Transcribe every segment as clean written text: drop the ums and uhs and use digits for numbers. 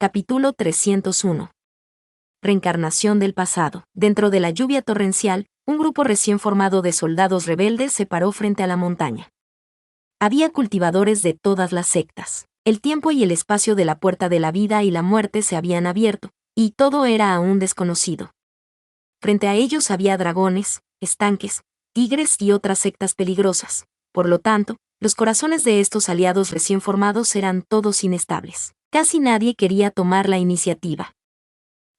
Capítulo 301. Reencarnación del pasado. Dentro de la lluvia torrencial, un grupo recién formado de soldados rebeldes se paró frente a la montaña. Había cultivadores de todas las sectas. El tiempo y el espacio de la puerta de la vida y la muerte se habían abierto, y todo era aún desconocido. Frente a ellos había dragones, estanques, tigres y otras sectas peligrosas. Por lo tanto, los corazones de estos aliados recién formados eran todos inestables. Casi nadie quería tomar la iniciativa.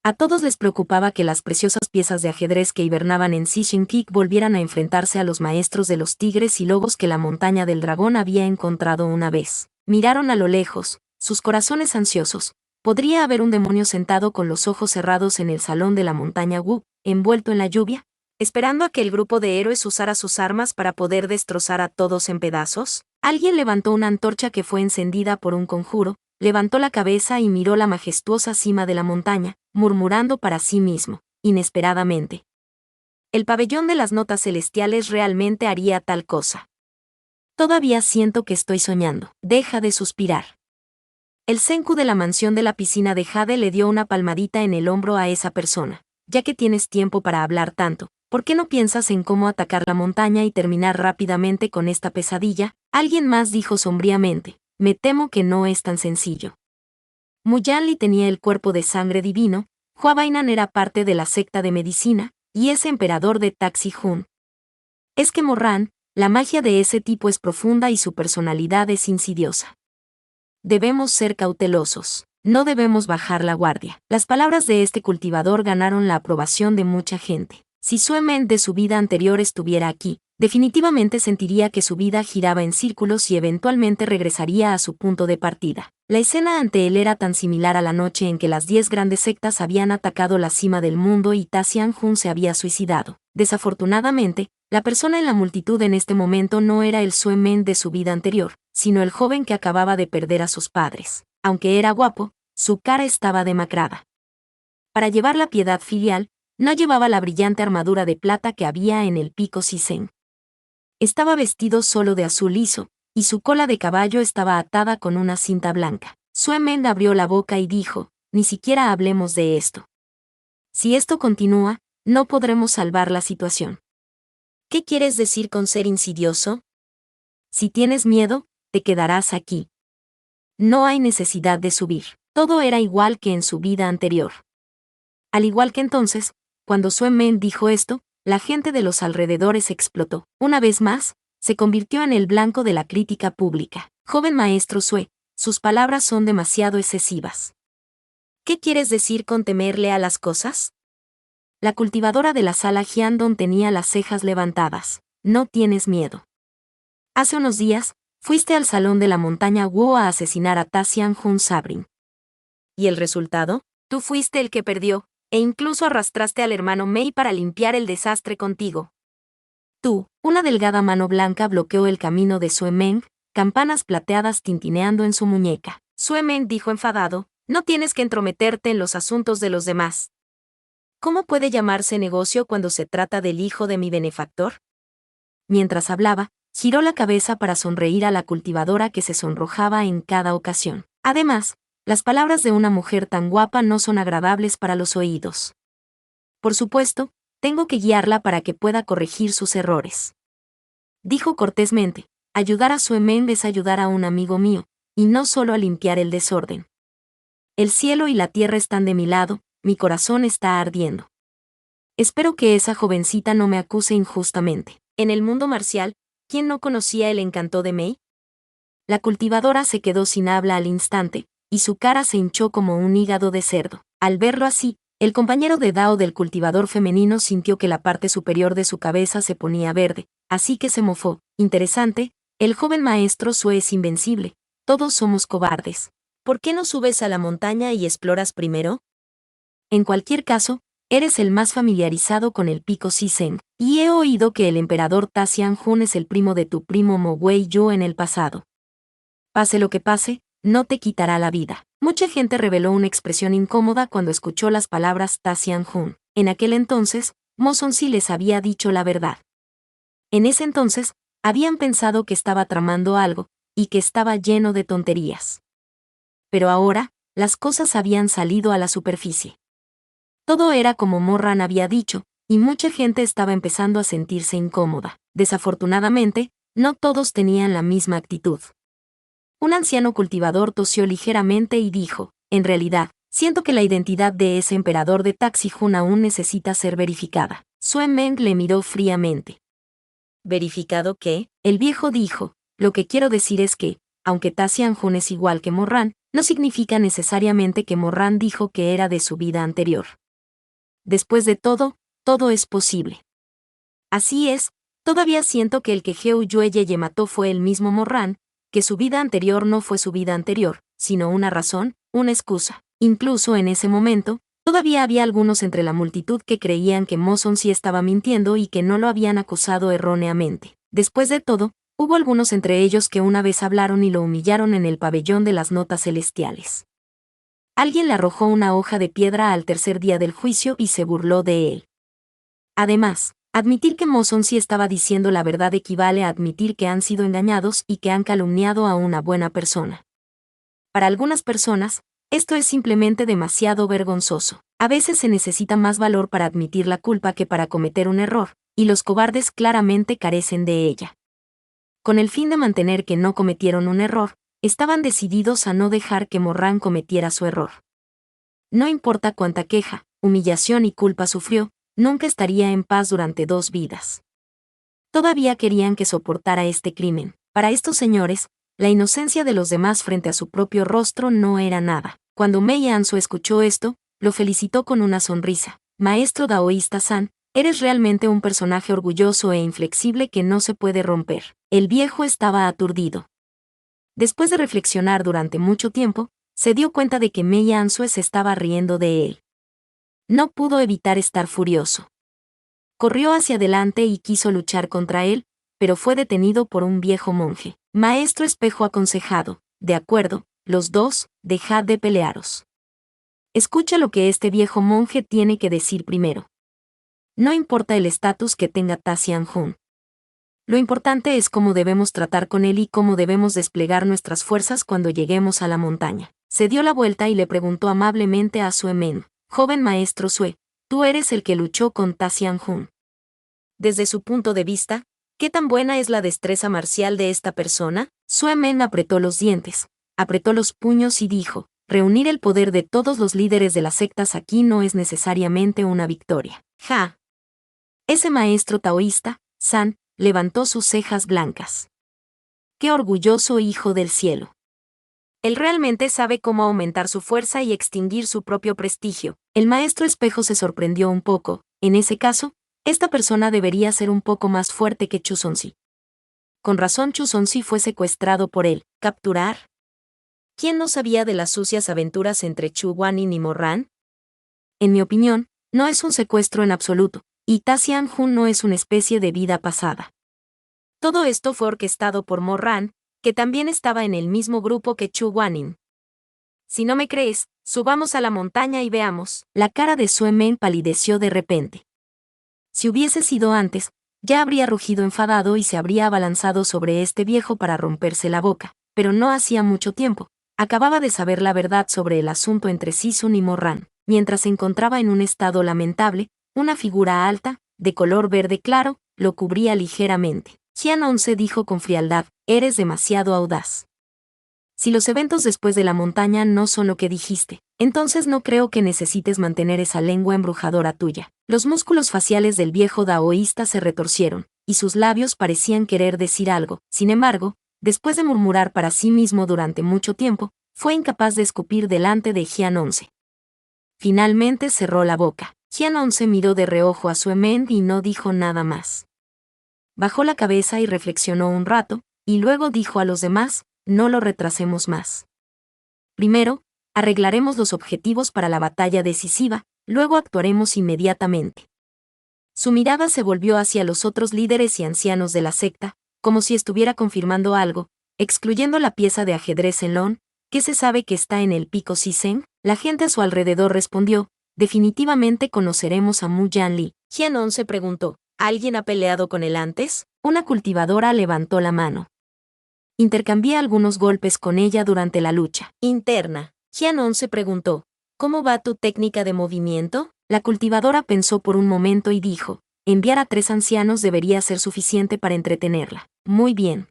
A todos les preocupaba que las preciosas piezas de ajedrez que hibernaban en Sishin Peak volvieran a enfrentarse a los maestros de los tigres y lobos que la montaña del dragón había encontrado una vez. Miraron a lo lejos, sus corazones ansiosos. ¿Podría haber un demonio sentado con los ojos cerrados en el salón de la montaña Wu, envuelto en la lluvia, esperando a que el grupo de héroes usara sus armas para poder destrozar a todos en pedazos? Alguien levantó una antorcha que fue encendida por un conjuro, levantó la cabeza y miró la majestuosa cima de la montaña, murmurando para sí mismo, inesperadamente: el pabellón de las notas celestiales realmente haría tal cosa. Todavía siento que estoy soñando. Deja de suspirar. El senku de la mansión de la piscina de Jade le dio una palmadita en el hombro a esa persona. Ya que tienes tiempo para hablar tanto, ¿por qué no piensas en cómo atacar la montaña y terminar rápidamente con esta pesadilla? Alguien más dijo sombríamente: me temo que no es tan sencillo. Muyanli tenía el cuerpo de sangre divino, Huabainan era parte de la secta de medicina, y es emperador de Taxi-Hun. Es que Morran, la magia de ese tipo es profunda y su personalidad es insidiosa. Debemos ser cautelosos. No debemos bajar la guardia. Las palabras de este cultivador ganaron la aprobación de mucha gente. Si Sue-men de su vida anterior estuviera aquí, definitivamente sentiría que su vida giraba en círculos y eventualmente regresaría a su punto de partida. La escena ante él era tan similar a la noche en que las 10 grandes sectas habían atacado la cima del mundo y Ta Xianjun se había suicidado. Desafortunadamente, la persona en la multitud en este momento no era el Sue-men de su vida anterior, sino el joven que acababa de perder a sus padres. Aunque era guapo, su cara estaba demacrada. Para llevar la piedad filial, no llevaba la brillante armadura de plata que había en el pico Sisen. Estaba vestido solo de azul liso, y su cola de caballo estaba atada con una cinta blanca. Sue-men abrió la boca y dijo: ni siquiera hablemos de esto. Si esto continúa, no podremos salvar la situación. ¿Qué quieres decir con ser insidioso? Si tienes miedo, te quedarás aquí. No hay necesidad de subir. Todo era igual que en su vida anterior. Al igual que entonces, cuando Sue-men dijo esto, la gente de los alrededores explotó. Una vez más, se convirtió en el blanco de la crítica pública. Joven maestro Sue, sus palabras son demasiado excesivas. ¿Qué quieres decir con temerle a las cosas? La cultivadora de la sala Hyandong tenía las cejas levantadas. No tienes miedo. Hace unos días, fuiste al salón de la montaña Wu a asesinar a Ta Xianjun Sabrin. ¿Y el resultado? Tú fuiste el que perdió, e incluso arrastraste al hermano Mei para limpiar el desastre contigo. Tú, una delgada mano blanca bloqueó el camino de Sue-men, campanas plateadas tintineando en su muñeca. Sue-men dijo enfadado: no tienes que entrometerte en los asuntos de los demás. ¿Cómo puede llamarse negocio cuando se trata del hijo de mi benefactor? Mientras hablaba, giró la cabeza para sonreír a la cultivadora que se sonrojaba en cada ocasión. Además, las palabras de una mujer tan guapa no son agradables para los oídos. Por supuesto, tengo que guiarla para que pueda corregir sus errores. Dijo cortésmente: ayudar a Sue-men es ayudar a un amigo mío, y no solo a limpiar el desorden. El cielo y la tierra están de mi lado, mi corazón está ardiendo. Espero que esa jovencita no me acuse injustamente. En el mundo marcial, ¿quién no conocía el encanto de Mei? La cultivadora se quedó sin habla al instante, y su cara se hinchó como un hígado de cerdo. Al verlo así, el compañero de Dao del cultivador femenino sintió que la parte superior de su cabeza se ponía verde, así que se mofó. Interesante, el joven maestro Sue es invencible. Todos somos cobardes. ¿Por qué no subes a la montaña y exploras primero? En cualquier caso, eres el más familiarizado con el pico Sisen, y he oído que el emperador Ta Xianjun es el primo de tu primo Mo Wei-yu en el pasado. Pase lo que pase, no te quitará la vida. Mucha gente reveló una expresión incómoda cuando escuchó las palabras Ta Xianjun. En aquel entonces, Mo Sonsi les había dicho la verdad. En ese entonces, habían pensado que estaba tramando algo, y que estaba lleno de tonterías. Pero ahora, las cosas habían salido a la superficie. Todo era como Morran había dicho, y mucha gente estaba empezando a sentirse incómoda. Desafortunadamente, no todos tenían la misma actitud. Un anciano cultivador tosió ligeramente y dijo, en realidad, siento que la identidad de ese emperador de Taxihun aún necesita ser verificada. Sue Meng le miró fríamente. ¿Verificado qué? El viejo dijo, lo que quiero decir es que, aunque Taxianjun es igual que Morran, no significa necesariamente que Morran dijo que era de su vida anterior. Después de todo, todo es posible. Así es, todavía siento que el que Heu Yueye mató fue el mismo Morran, que su vida anterior no fue su vida anterior, sino una razón, una excusa. Incluso en ese momento, todavía había algunos entre la multitud que creían que Mo Son sí estaba mintiendo y que no lo habían acusado erróneamente. Después de todo, hubo algunos entre ellos que una vez hablaron y lo humillaron en el pabellón de las notas celestiales. Alguien le arrojó una hoja de piedra al tercer día del juicio y se burló de él. Además, admitir que Mo Son sí estaba diciendo la verdad equivale a admitir que han sido engañados y que han calumniado a una buena persona. Para algunas personas, esto es simplemente demasiado vergonzoso. A veces se necesita más valor para admitir la culpa que para cometer un error, y los cobardes claramente carecen de ella. Con el fin de mantener que no cometieron un error, estaban decididos a no dejar que Morran cometiera su error. No importa cuánta queja, humillación y culpa sufrió, nunca estaría en paz durante 2 vidas. Todavía querían que soportara este crimen. Para estos señores, la inocencia de los demás frente a su propio rostro no era nada. Cuando Mei Anzu escuchó esto, lo felicitó con una sonrisa. Maestro Daoísta-san, eres realmente un personaje orgulloso e inflexible que no se puede romper. El viejo estaba aturdido. Después de reflexionar durante mucho tiempo, se dio cuenta de que Mei Anzu se estaba riendo de él. No pudo evitar estar furioso. Corrió hacia adelante y quiso luchar contra él, pero fue detenido por un viejo monje. Maestro Espejo aconsejado, de acuerdo, los dos, dejad de pelearos. Escucha lo que este viejo monje tiene que decir primero. No importa el estatus que tenga Taxianjun. Lo importante es cómo debemos tratar con él y cómo debemos desplegar nuestras fuerzas cuando lleguemos a la montaña. Se dio la vuelta y le preguntó amablemente a Sue Men, joven maestro Sue, tú eres el que luchó con Taxianjun. Desde su punto de vista, ¿qué tan buena es la destreza marcial de esta persona? Sue Men apretó los dientes, apretó los puños y dijo, reunir el poder de todos los líderes de las sectas aquí no es necesariamente una victoria. Ja. Ese maestro taoísta, San, levantó sus cejas blancas. ¡Qué orgulloso hijo del cielo! Él realmente sabe cómo aumentar su fuerza y extinguir su propio prestigio. El maestro Espejo se sorprendió un poco. En ese caso, esta persona debería ser un poco más fuerte que Chu Sonzi. Con razón Chu Sonzi fue secuestrado por él. ¿Capturar? ¿Quién no sabía de las sucias aventuras entre Chu Guanin y Morran? En mi opinión, no es un secuestro en absoluto, y Taxianjun no es una especie de vida pasada. Todo esto fue orquestado por Morran, que también estaba en el mismo grupo que Chu Guanin. Si no me crees, subamos a la montaña y veamos. La cara de Sue Men palideció de repente. Si hubiese sido antes, ya habría rugido enfadado y se habría abalanzado sobre este viejo para romperse la boca, pero no hacía mucho tiempo. Acababa de saber la verdad sobre el asunto entre Sisun y Morran. Mientras se encontraba en un estado lamentable, una figura alta, de color verde claro, lo cubría ligeramente. Qianon se dijo con frialdad, eres demasiado audaz. Si los eventos después de la montaña no son lo que dijiste, entonces no creo que necesites mantener esa lengua embrujadora tuya. Los músculos faciales del viejo daoísta se retorcieron, y sus labios parecían querer decir algo. Sin embargo, después de murmurar para sí mismo durante mucho tiempo, fue incapaz de escupir delante de Qianon. Finalmente cerró la boca. Qianon miró de reojo a Sue Men y no dijo nada más. Bajó la cabeza y reflexionó un rato, y luego dijo a los demás, no lo retrasemos más. Primero, arreglaremos los objetivos para la batalla decisiva, luego actuaremos inmediatamente. Su mirada se volvió hacia los otros líderes y ancianos de la secta, como si estuviera confirmando algo, excluyendo la pieza de ajedrez en Lon, que se sabe que está en el pico Sisen. La gente a su alrededor respondió, definitivamente conoceremos a Mu Yanli. Qianon se preguntó, ¿alguien ha peleado con él antes? Una cultivadora levantó la mano. Intercambié algunos golpes con ella durante la lucha interna. Jianon se preguntó, ¿cómo va tu técnica de movimiento? La cultivadora pensó por un momento y dijo, enviar a 3 ancianos debería ser suficiente para entretenerla. Muy bien.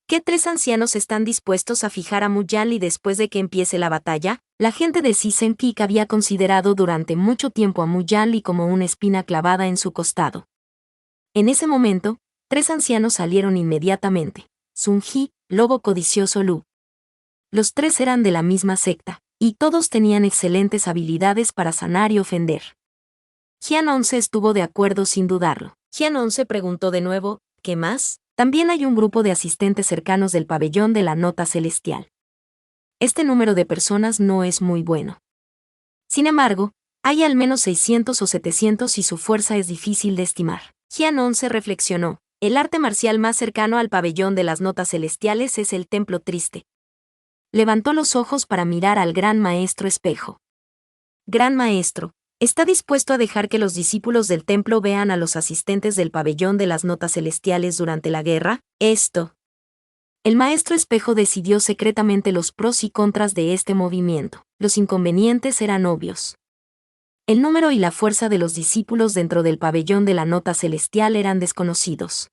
¿Qué 3 ancianos están dispuestos a fijar a Mu Yanli después de que empiece la batalla? La gente de Sisen Peak había considerado durante mucho tiempo a Mu Yanli como una espina clavada en su costado. En ese momento, 3 ancianos salieron inmediatamente. Sun Ji, Lobo Codicioso Lu. Los 3 eran de la misma secta, y todos tenían excelentes habilidades para sanar y ofender. Jianon se estuvo de acuerdo sin dudarlo. Jianon se preguntó de nuevo, ¿qué más? También hay un grupo de asistentes cercanos del pabellón de la nota celestial. Este número de personas no es muy bueno. Sin embargo, hay al menos 600 o 700 y su fuerza es difícil de estimar. Jianon se reflexionó, el arte marcial más cercano al pabellón de las notas celestiales es el Templo Triste. Levantó los ojos para mirar al Gran Maestro Espejo. Gran Maestro, ¿está dispuesto a dejar que los discípulos del templo vean a los asistentes del pabellón de las notas celestiales durante la guerra? Esto. El maestro Espejo decidió secretamente los pros y contras de este movimiento. Los inconvenientes eran obvios. El número y la fuerza de los discípulos dentro del pabellón de la nota celestial eran desconocidos.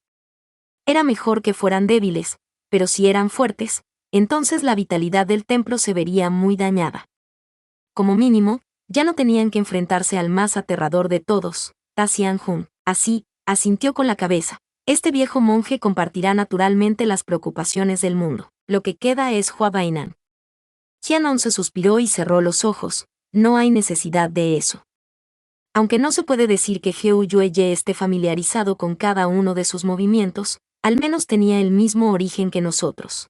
Era mejor que fueran débiles, pero si eran fuertes, entonces la vitalidad del templo se vería muy dañada. Como mínimo, ya no tenían que enfrentarse al más aterrador de todos, Ta Xianjun. Así, asintió con la cabeza. Este viejo monje compartirá naturalmente las preocupaciones del mundo. Lo que queda es Hua Bainan. Jianon se suspiró y cerró los ojos. No hay necesidad de eso. Aunque no se puede decir que Heu Yueye esté familiarizado con cada uno de sus movimientos, al menos tenía el mismo origen que nosotros.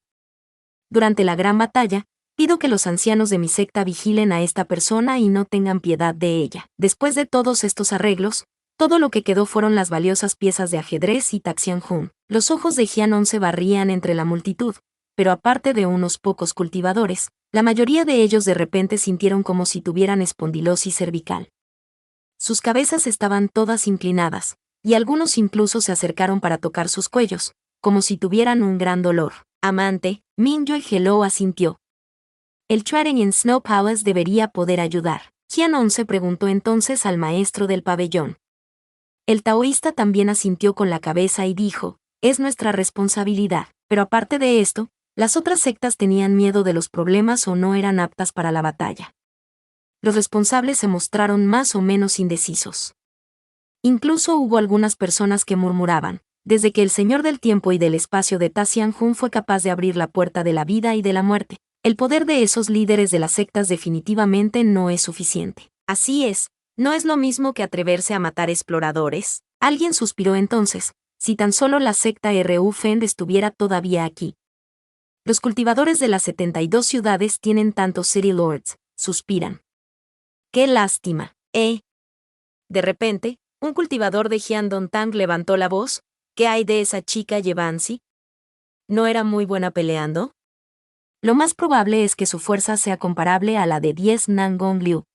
Durante la gran batalla, pido que los ancianos de mi secta vigilen a esta persona y no tengan piedad de ella. Después de todos estos arreglos, todo lo que quedó fueron las valiosas piezas de ajedrez y Taxianjun. Los ojos de Jianon se barrían entre la multitud, pero aparte de unos pocos cultivadores, la mayoría de ellos de repente sintieron como si tuvieran espondilosis cervical. Sus cabezas estaban todas inclinadas, y algunos incluso se acercaron para tocar sus cuellos, como si tuvieran un gran dolor. Amante, Mingyue Hello asintió. El Chuaren en Snow Palace debería poder ayudar. Jianon se preguntó entonces al maestro del pabellón. El taoísta también asintió con la cabeza y dijo, es nuestra responsabilidad, pero aparte de esto, las otras sectas tenían miedo de los problemas o no eran aptas para la batalla. Los responsables se mostraron más o menos indecisos. Incluso hubo algunas personas que murmuraban, desde que el Señor del Tiempo y del Espacio de Ta Xianjun fue capaz de abrir la puerta de la vida y de la muerte, el poder de esos líderes de las sectas definitivamente no es suficiente. Así es, no es lo mismo que atreverse a matar exploradores. Alguien suspiró entonces, si tan solo la secta Ru Fend estuviera todavía aquí. Los cultivadores de las 72 ciudades tienen tantos City Lords, suspiran. ¡Qué lástima! De repente, un cultivador de Jiandongtang levantó la voz. ¿Qué hay de esa chica Yebansi? ¿No era muy buena peleando? Lo más probable es que su fuerza sea comparable a la de 10 Nangong Liu.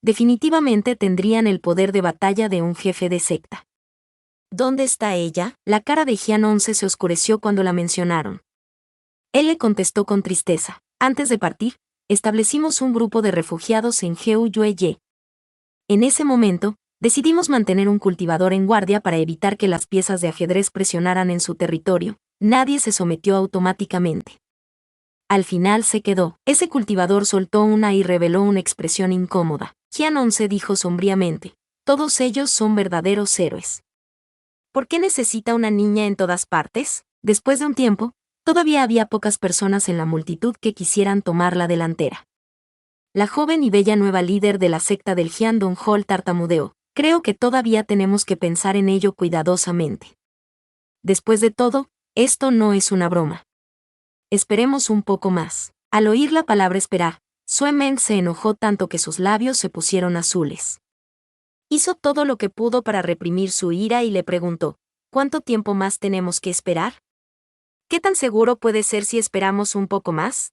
Definitivamente tendrían el poder de batalla de un jefe de secta. ¿Dónde está ella? La cara de Jianon se oscureció cuando la mencionaron. Él le contestó con tristeza. Antes de partir, establecimos un grupo de refugiados en Heu Yueye. En ese momento, decidimos mantener un cultivador en guardia para evitar que las piezas de ajedrez presionaran en su territorio. Nadie se sometió automáticamente. Al final se quedó. Ese cultivador soltó una y reveló una expresión incómoda. Jianon se dijo sombríamente, todos ellos son verdaderos héroes. ¿Por qué necesita una niña en todas partes? Después de un tiempo, todavía había pocas personas en la multitud que quisieran tomar la delantera. La joven y bella nueva líder de la secta del Jiandong Hall tartamudeó. Creo que todavía tenemos que pensar en ello cuidadosamente. Después de todo, esto no es una broma. Esperemos un poco más. Al oír la palabra esperar, Sue Meng se enojó tanto que sus labios se pusieron azules. Hizo todo lo que pudo para reprimir su ira y le preguntó, ¿cuánto tiempo más tenemos que esperar? ¿Qué tan seguro puede ser si esperamos un poco más?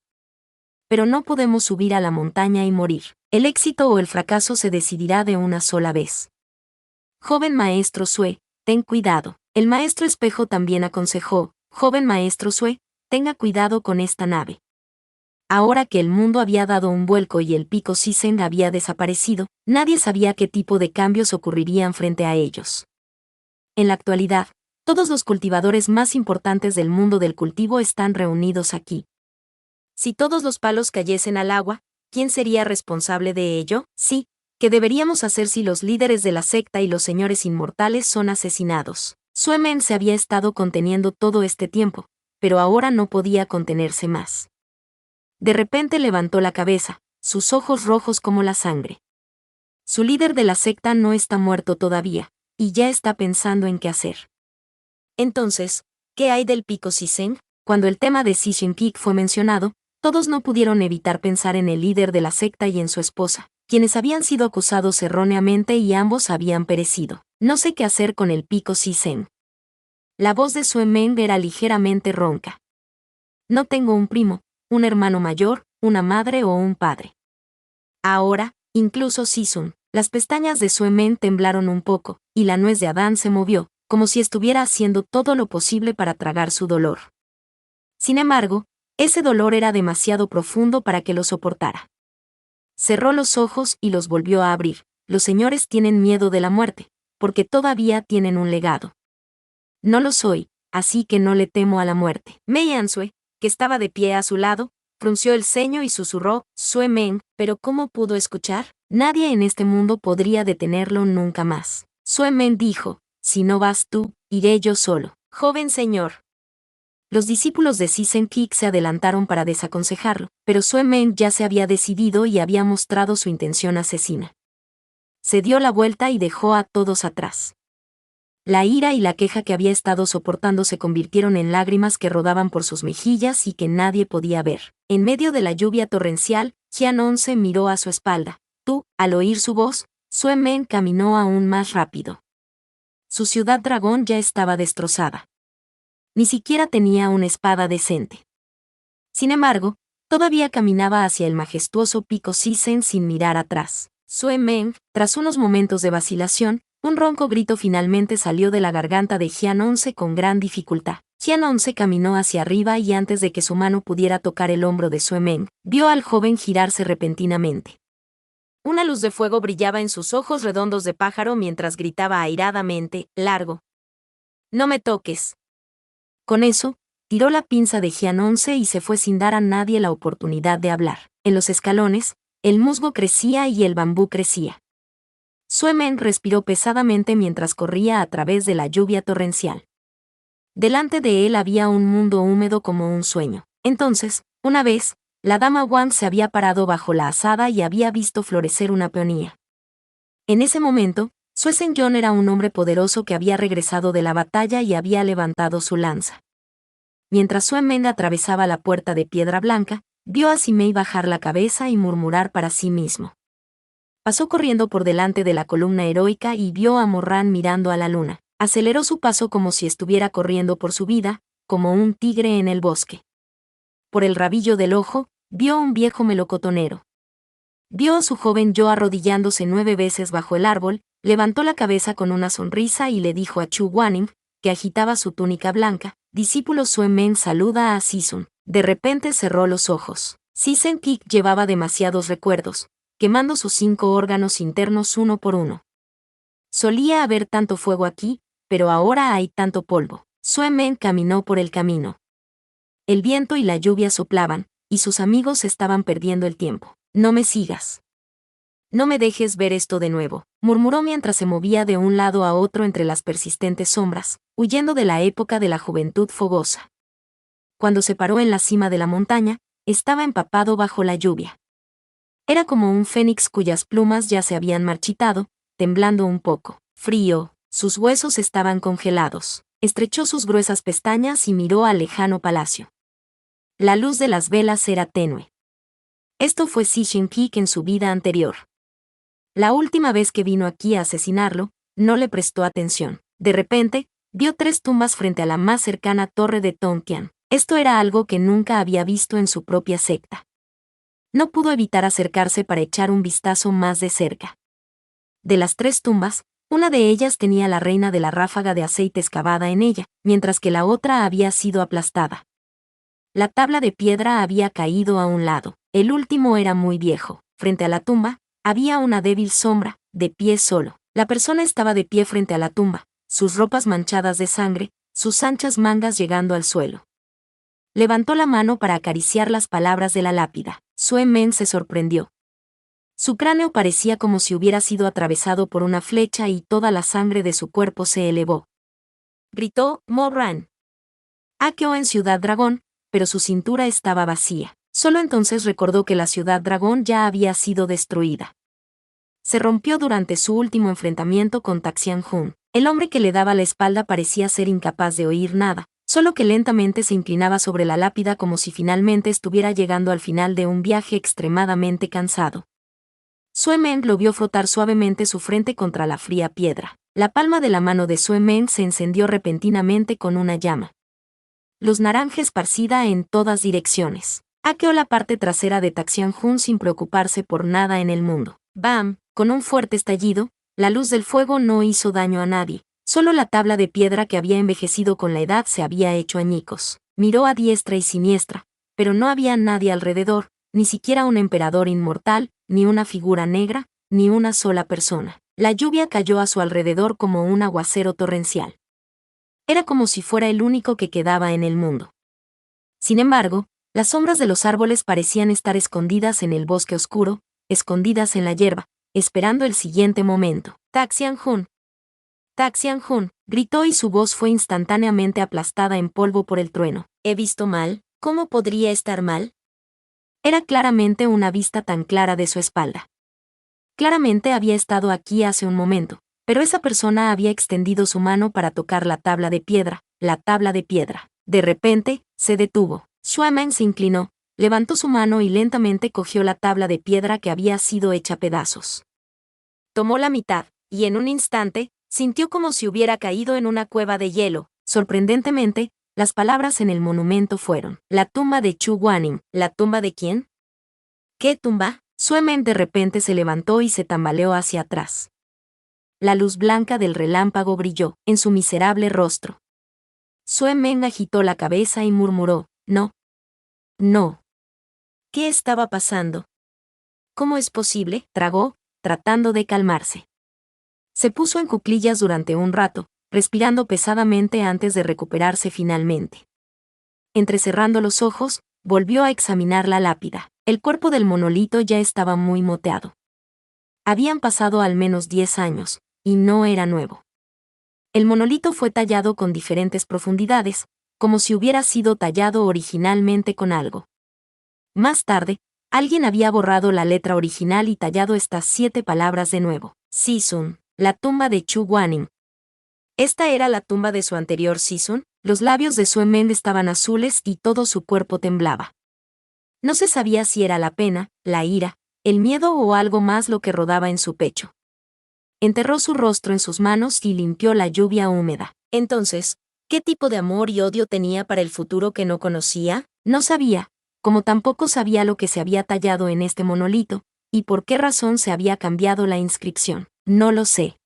Pero no podemos subir a la montaña y morir. El éxito o el fracaso se decidirá de una sola vez. Joven maestro Sue, ten cuidado. El maestro Espejo también aconsejó, joven maestro Sue, tenga cuidado con esta nave. Ahora que el mundo había dado un vuelco y el pico Sisen había desaparecido, nadie sabía qué tipo de cambios ocurrirían frente a ellos. En la actualidad, todos los cultivadores más importantes del mundo del cultivo están reunidos aquí. Si todos los palos cayesen al agua, ¿quién sería responsable de ello? Sí, ¿qué deberíamos hacer si los líderes de la secta y los señores inmortales son asesinados? Sue Men se había estado conteniendo todo este tiempo, pero ahora no podía contenerse más. De repente levantó la cabeza, sus ojos rojos como la sangre. Su líder de la secta no está muerto todavía, y ya está pensando en qué hacer. Entonces, ¿qué hay del pico Sisen? Cuando el tema de Shishin-Kik fue mencionado, todos no pudieron evitar pensar en el líder de la secta y en su esposa, quienes habían sido acusados erróneamente y ambos habían perecido. No sé qué hacer con el pico Sisen. La voz de Sue Men era ligeramente ronca. No tengo un primo, un hermano mayor, una madre o un padre. Ahora, incluso Sisun. Las pestañas de Sue Men temblaron un poco, y la nuez de Adán se movió, como si estuviera haciendo todo lo posible para tragar su dolor. Sin embargo, ese dolor era demasiado profundo para que lo soportara. Cerró los ojos y los volvió a abrir. Los señores tienen miedo de la muerte, porque todavía tienen un legado. No lo soy, así que no le temo a la muerte. Mei Ansue, que estaba de pie a su lado, frunció el ceño y susurró, Sue Men, pero ¿cómo pudo escuchar? Nadie en este mundo podría detenerlo nunca más. Sue Men dijo, si no vas tú, iré yo solo. Joven señor. Los discípulos de Sisen-Kik se adelantaron para desaconsejarlo, pero Sue Men ya se había decidido y había mostrado su intención asesina. Se dio la vuelta y dejó a todos atrás. La ira y la queja que había estado soportando se convirtieron en lágrimas que rodaban por sus mejillas y que nadie podía ver. En medio de la lluvia torrencial, Jian se miró a su espalda. Al oír su voz, Sue Men caminó aún más rápido. Su ciudad dragón ya estaba destrozada. Ni siquiera tenía una espada decente. Sin embargo, todavía caminaba hacia el majestuoso pico Sisen sin mirar atrás. Sue Men, tras unos momentos de vacilación, un ronco grito finalmente salió de la garganta de Jian con gran dificultad. Jian caminó hacia arriba y antes de que su mano pudiera tocar el hombro de Sue Men, vio al joven girarse repentinamente. Una luz de fuego brillaba en sus ojos redondos de pájaro mientras gritaba airadamente, largo. No me toques. Con eso, tiró la pinza de Jian y se fue sin dar a nadie la oportunidad de hablar. En los escalones, el musgo crecía y el bambú crecía. Sue Men respiró pesadamente mientras corría a través de la lluvia torrencial. Delante de él había un mundo húmedo como un sueño. Entonces, una vez, la dama Wang se había parado bajo la azada y había visto florecer una peonía. En ese momento, Sue Sen-Yon era un hombre poderoso que había regresado de la batalla y había levantado su lanza. Mientras Sue Men atravesaba la puerta de piedra blanca, vio a Simei bajar la cabeza y murmurar para sí mismo. Pasó corriendo por delante de la columna heroica y vio a Morran mirando a la luna. Aceleró su paso como si estuviera corriendo por su vida, como un tigre en el bosque. Por el rabillo del ojo, vio a un viejo melocotonero. Vio a su joven yo arrodillándose 9 veces bajo el árbol, levantó la cabeza con una sonrisa y le dijo a Chu Guaning, que agitaba su túnica blanca, discípulo Sue Men saluda a Sisun. De repente cerró los ojos. Sisen-Kik llevaba demasiados recuerdos, quemando sus 5 órganos internos uno por uno. Solía haber tanto fuego aquí, pero ahora hay tanto polvo. Sue Men caminó por el camino. El viento y la lluvia soplaban, y sus amigos estaban perdiendo el tiempo. No me sigas. No me dejes ver esto de nuevo, murmuró mientras se movía de un lado a otro entre las persistentes sombras, huyendo de la época de la juventud fogosa. Cuando se paró en la cima de la montaña, estaba empapado bajo la lluvia. Era como un fénix cuyas plumas ya se habían marchitado, temblando un poco. Frío, sus huesos estaban congelados. Estrechó sus gruesas pestañas y miró al lejano palacio. La luz de las velas era tenue. Esto fue Shishin-Kik en su vida anterior. La última vez que vino aquí a asesinarlo, no le prestó atención. De repente, vio 3 tumbas frente a la más cercana torre de Tonkian. Esto era algo que nunca había visto en su propia secta. No pudo evitar acercarse para echar un vistazo más de cerca. De las 3 tumbas, una de ellas tenía la reina de la ráfaga de aceite excavada en ella, mientras que la otra había sido aplastada. la tabla de piedra había caído a un lado. El último era muy viejo. Frente a la tumba, había una débil sombra, de pie solo. La persona estaba de pie frente a la tumba, sus ropas manchadas de sangre, sus anchas mangas llegando al suelo. Levantó la mano para acariciar las palabras de la lápida. Sue Men se sorprendió. Su cráneo parecía como si hubiera sido atravesado por una flecha y toda la sangre de su cuerpo se elevó. Gritó, Morran. Akeo en Ciudad Dragón, pero su cintura estaba vacía. Solo entonces recordó que la Ciudad Dragón ya había sido destruida. Se rompió durante su último enfrentamiento con Taxian-Hun. El hombre que le daba la espalda parecía ser incapaz de oír nada, solo que lentamente se inclinaba sobre la lápida como si finalmente estuviera llegando al final de un viaje extremadamente cansado. Sue Men lo vio frotar suavemente su frente contra la fría piedra. La palma de la mano de Sue Men se encendió repentinamente con una llama. Luz naranja esparcida en todas direcciones. Hackeó la parte trasera de Taxian-Hun sin preocuparse por nada en el mundo. ¡Bam! Con un fuerte estallido, la luz del fuego no hizo daño a nadie. Solo la tabla de piedra que había envejecido con la edad se había hecho añicos. Miró a diestra y siniestra, pero no había nadie alrededor, ni siquiera un emperador inmortal, ni una figura negra, ni una sola persona. La lluvia cayó a su alrededor como un aguacero torrencial. Era como si fuera el único que quedaba en el mundo. Sin embargo, las sombras de los árboles parecían estar escondidas en el bosque oscuro, escondidas en la hierba, esperando el siguiente momento. Taxian-Hun. Taxian-Hun, gritó y su voz fue instantáneamente aplastada en polvo por el trueno. ¿He visto mal? ¿Cómo podría estar mal? Era claramente una vista tan clara de su espalda. Claramente había estado aquí hace un momento, pero esa persona había extendido su mano para tocar la tabla de piedra, la tabla de piedra. De repente, se detuvo. Sue Men se inclinó, levantó su mano y lentamente cogió la tabla de piedra que había sido hecha pedazos. Tomó la mitad, y en un instante, sintió como si hubiera caído en una cueva de hielo. Sorprendentemente, las palabras en el monumento fueron: la tumba de Chu Guaning. ¿La tumba de quién? ¿Qué tumba? Sue Men de repente se levantó y se tambaleó hacia atrás. La luz blanca del relámpago brilló en su miserable rostro. Sue Men agitó la cabeza y murmuró: no. No. ¿Qué estaba pasando? ¿Cómo es posible? Tragó, tratando de calmarse. Se puso en cuclillas durante un rato, respirando pesadamente antes de recuperarse finalmente. Entrecerrando los ojos, volvió a examinar la lápida. El cuerpo del monolito ya estaba muy moteado. Habían pasado al menos 10 años, y no era nuevo. El monolito fue tallado con diferentes profundidades, como si hubiera sido tallado originalmente con algo. Más tarde, alguien había borrado la letra original y tallado estas 7 palabras de nuevo. Sisun, la tumba de Chu Guaning. ¿Esta era la tumba de su anterior Sisun? Los labios de Sue Men estaban azules y todo su cuerpo temblaba. No se sabía si era la pena, la ira, el miedo o algo más lo que rodaba en su pecho. Enterró su rostro en sus manos y limpió la lluvia húmeda. Entonces, ¿qué tipo de amor y odio tenía para el futuro que no conocía? No sabía, como tampoco sabía lo que se había tallado en este monolito, y por qué razón se había cambiado la inscripción. No lo sé.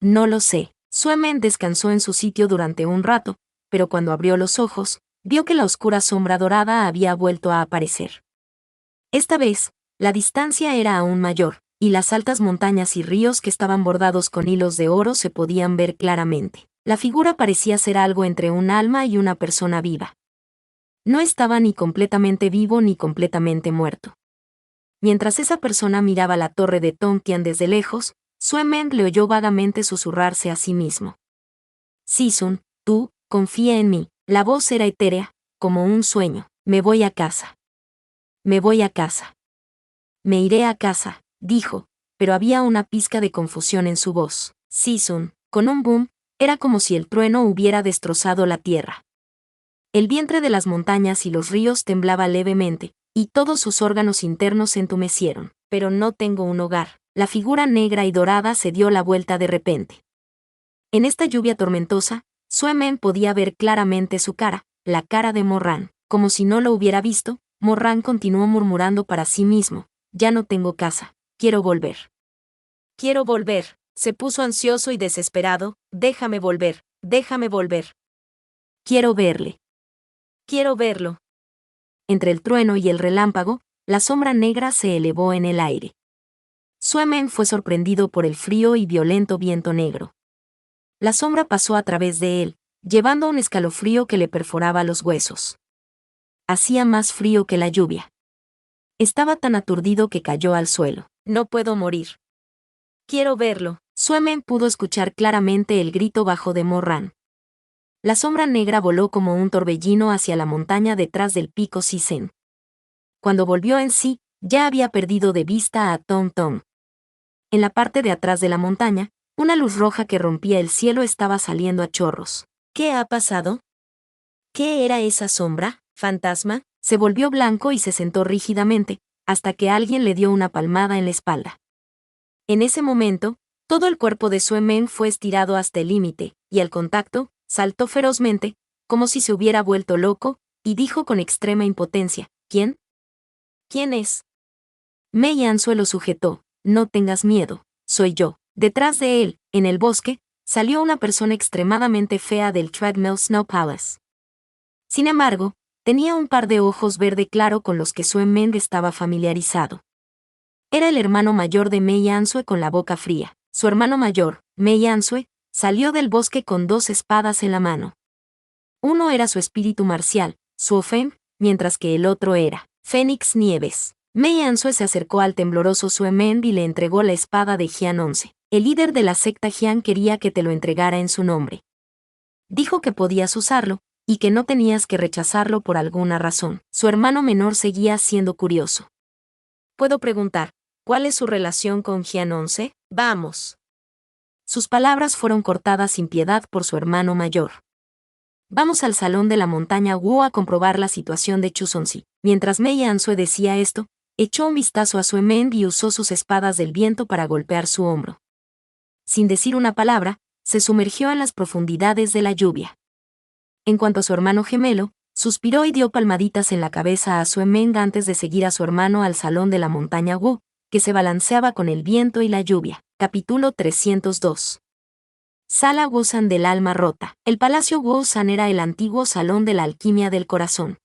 No lo sé. Sue Men descansó en su sitio durante un rato, pero cuando abrió los ojos, vio que la oscura sombra dorada había vuelto a aparecer. Esta vez, la distancia era aún mayor, y las altas montañas y ríos que estaban bordados con hilos de oro se podían ver claramente. La figura parecía ser algo entre un alma y una persona viva. No estaba ni completamente vivo ni completamente muerto. Mientras esa persona miraba la torre de Tongtian desde lejos, Sue Men le oyó vagamente susurrarse a sí mismo. Sisun, tú, confía en mí. La voz era etérea, como un sueño. Me voy a casa. Me voy a casa. Me iré a casa, dijo, pero había una pizca de confusión en su voz. Sisun, con un boom, era como si el trueno hubiera destrozado la tierra. El vientre de las montañas y los ríos temblaba levemente, y todos sus órganos internos se entumecieron. Pero no tengo un hogar. La figura negra y dorada se dio la vuelta de repente. En esta lluvia tormentosa, Sue Men podía ver claramente su cara, la cara de Morran. Como si no lo hubiera visto, Morran continuó murmurando para sí mismo: ya no tengo casa, quiero volver. Quiero volver. Se puso ansioso y desesperado: déjame volver, déjame volver. Quiero verle. Quiero verlo. entre el trueno y el relámpago, la sombra negra se elevó en el aire. Sue Men fue sorprendido por el frío y violento viento negro. La sombra pasó a través de él, llevando un escalofrío que le perforaba los huesos. Hacía más frío que la lluvia. Estaba tan aturdido que cayó al suelo. No puedo morir. Quiero verlo. Sue Men pudo escuchar claramente el grito bajo de Moran. La sombra negra voló como un torbellino hacia la montaña detrás del pico Sisen. Cuando volvió en sí, ya había perdido de vista a Tom Tom. En la parte de atrás de la montaña, una luz roja que rompía el cielo estaba saliendo a chorros. ¿Qué ha pasado? ¿Qué era esa sombra? ¿Fantasma? Se volvió blanco y se sentó rígidamente, hasta que alguien le dio una palmada en la espalda. En ese momento, todo el cuerpo de Sue Men fue estirado hasta el límite, y al contacto, saltó ferozmente, como si se hubiera vuelto loco, y dijo con extrema impotencia, ¿quién? ¿Quién es? Mei Ansue lo sujetó. No tengas miedo, soy yo. Detrás de él, en el bosque, salió una persona extremadamente fea del Treadmill Snow Palace. Sin embargo, tenía un par de ojos verde claro con los que Sue Men estaba familiarizado. Era el hermano mayor de Mei Ansue con la boca fría. Su hermano mayor, Mei Ansue, salió del bosque con 2 espadas en la mano. Uno era su espíritu marcial, Suo Feng, mientras que el otro era Fénix Nieves. Mei Ansue se acercó al tembloroso Sue Men y le entregó la espada de Jian 11. El líder de la secta Jian quería que te lo entregara en su nombre. Dijo que podías usarlo, y que no tenías que rechazarlo por alguna razón. Su hermano menor seguía siendo curioso. ¿Puedo preguntar, cuál es su relación con Jian 11? Vamos. Sus palabras fueron cortadas sin piedad por su hermano mayor. Vamos al salón de la montaña Wu a comprobar la situación de Chuzonzi. Mientras Mei Ansue decía esto, echó un vistazo a Sue Men y usó sus espadas del viento para golpear su hombro. Sin decir una palabra, se sumergió en las profundidades de la lluvia. En cuanto a su hermano gemelo, suspiró y dio palmaditas en la cabeza a Sue Men antes de seguir a su hermano al salón de la montaña Wu, que se balanceaba con el viento y la lluvia. Capítulo 302. Sala Wusan del alma rota. El Palacio Wusan era el antiguo salón de la alquimia del corazón.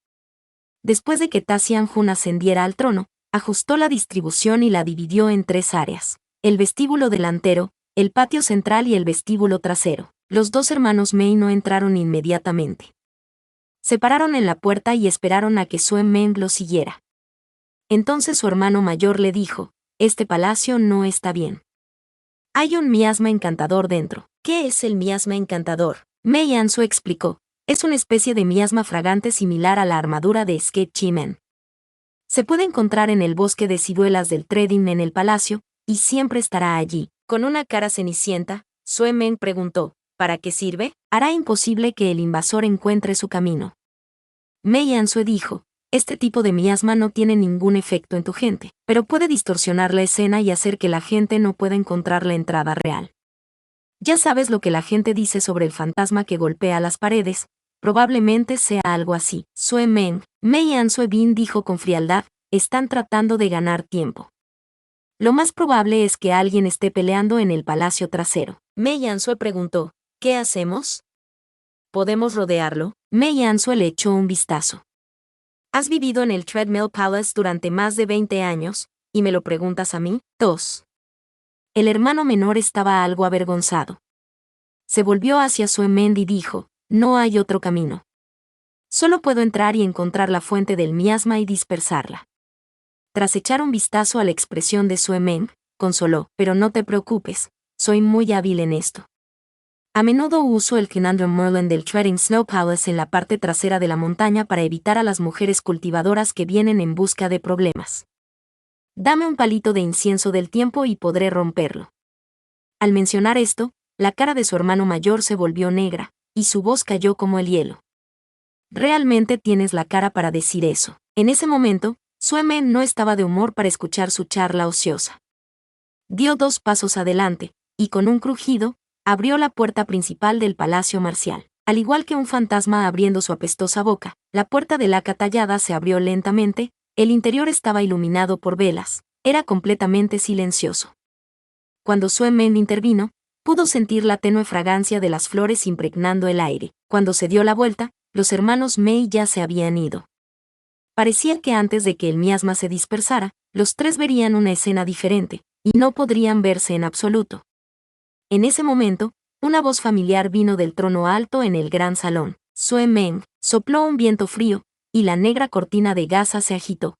Después de que Taxian Jun ascendiera al trono, ajustó la distribución y la dividió en 3 áreas: el vestíbulo delantero, el patio central y el vestíbulo trasero. Los 2 hermanos Mei no entraron inmediatamente. Se pararon en la puerta y esperaron a que Sue Men lo siguiera. Entonces su hermano mayor le dijo, este palacio no está bien. Hay un miasma encantador dentro. ¿Qué es el miasma encantador? Mei Ansue explicó. Es una especie de miasma fragante similar a la armadura de Skate Chi-Men. Se puede encontrar en el bosque de ciruelas del Trading en el palacio, y siempre estará allí. Con una cara cenicienta, Sue Men preguntó, ¿para qué sirve? Hará imposible que el invasor encuentre su camino. Mei Ansue dijo, este tipo de miasma no tiene ningún efecto en tu gente, pero puede distorsionar la escena y hacer que la gente no pueda encontrar la entrada real. Ya sabes lo que la gente dice sobre el fantasma que golpea las paredes, probablemente sea algo así. Sue Men, Mei Ansue Bin dijo con frialdad, están tratando de ganar tiempo. Lo más probable es que alguien esté peleando en el palacio trasero. Mei Ansue preguntó, ¿qué hacemos? ¿Podemos rodearlo? Mei Ansue le echó un vistazo. Has vivido en el Treadmill Palace durante más de 20 años, ¿y me lo preguntas a mí? 2. El hermano menor estaba algo avergonzado. Se volvió hacia Sue Men y dijo, no hay otro camino. Solo puedo entrar y encontrar la fuente del miasma y dispersarla. Tras echar un vistazo a la expresión de Sue Men, consoló, pero no te preocupes, soy muy hábil en esto. A menudo uso el Conundrum Merlin del Treading Snow Palace en la parte trasera de la montaña para evitar a las mujeres cultivadoras que vienen en busca de problemas. Dame un palito de incienso del tiempo y podré romperlo. Al mencionar esto, la cara de su hermano mayor se volvió negra, y su voz cayó como el hielo. Realmente tienes la cara para decir eso. En ese momento, Sue Men no estaba de humor para escuchar su charla ociosa. Dio 2 pasos adelante, y con un crujido, abrió la puerta principal del palacio marcial. Al igual que un fantasma abriendo su apestosa boca, la puerta de laca tallada se abrió lentamente, el interior estaba iluminado por velas, era completamente silencioso. Cuando Sue Men intervino, pudo sentir la tenue fragancia de las flores impregnando el aire. Cuando se dio la vuelta, los hermanos Mei ya se habían ido. Parecía que antes de que el miasma se dispersara, los tres verían una escena diferente, y no podrían verse en absoluto. En ese momento, una voz familiar vino del trono alto en el gran salón. Sue Meng, sopló un viento frío, y la negra cortina de gasa se agitó.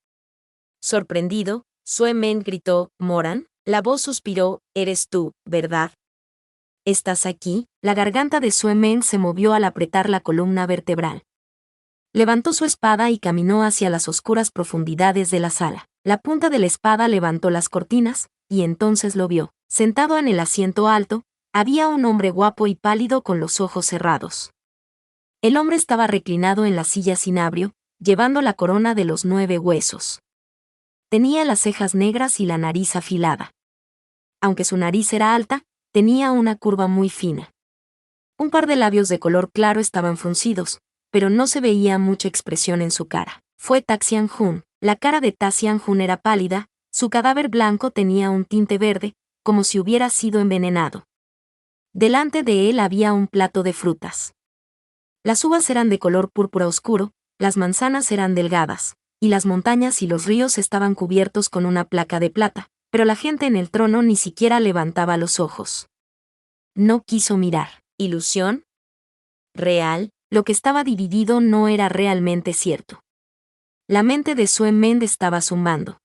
Sorprendido, Sue Meng gritó, «Moran». La voz suspiró, «Eres tú, ¿verdad? ¿Estás aquí?». La garganta de Sue Meng se movió al apretar la columna vertebral. Levantó su espada y caminó hacia las oscuras profundidades de la sala. La punta de la espada levantó las cortinas, y entonces lo vio. Sentado en el asiento alto, había un hombre guapo y pálido con los ojos cerrados. El hombre estaba reclinado en la silla cinabrio, llevando la corona de los 9 huesos. Tenía las cejas negras y la nariz afilada. Aunque su nariz era alta, tenía una curva muy fina. Un par de labios de color claro estaban fruncidos, pero no se veía mucha expresión en su cara. Fue Ta Xianjun. La cara de Ta Xianjun era pálida, su cadáver blanco tenía un tinte verde, como si hubiera sido envenenado. Delante de él había un plato de frutas. Las uvas eran de color púrpura oscuro, las manzanas eran delgadas, y las montañas y los ríos estaban cubiertos con una placa de plata, pero la gente en el trono ni siquiera levantaba los ojos. No quiso mirar. ¿Ilusión? ¿Real? Lo que estaba dividido no era realmente cierto. La mente de Sue Meng estaba zumbando.